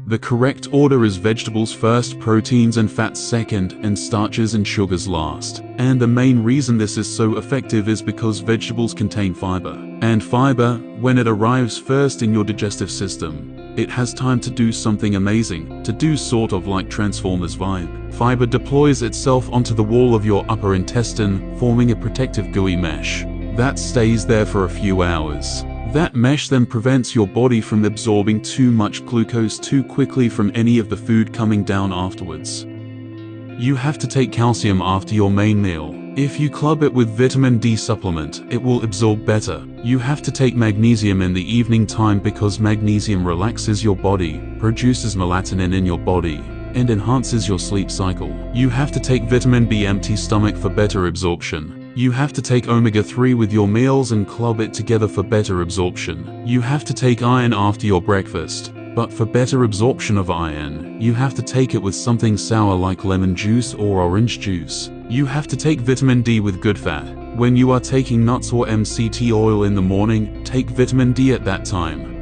The correct order is vegetables first, proteins and fats second, and starches and sugars last. And the main reason this is so effective is because vegetables contain fiber. And fiber, when it arrives first in your digestive system, it has time to do something amazing, to do sort of like Transformers vibe. Fiber deploys itself onto the wall of your upper intestine, forming a protective gooey mesh that stays there for a few hours. That mesh then prevents your body from absorbing too much glucose too quickly from any of the food coming down afterwards. You have to take calcium after your main meal. If you club it with vitamin D supplement, it will absorb better. You have to take magnesium in the evening time because magnesium relaxes your body, produces melatonin in your body, and enhances your sleep cycle. You have to take vitamin B empty stomach for better absorption. You have to take omega-3 with your meals and club it together for better absorption. You have to take iron after your breakfast, but for better absorption of iron, you have to take it with something sour like lemon juice or orange juice. You have to take vitamin D with good fat. When you are taking nuts or MCT oil in the morning, take vitamin D at that time.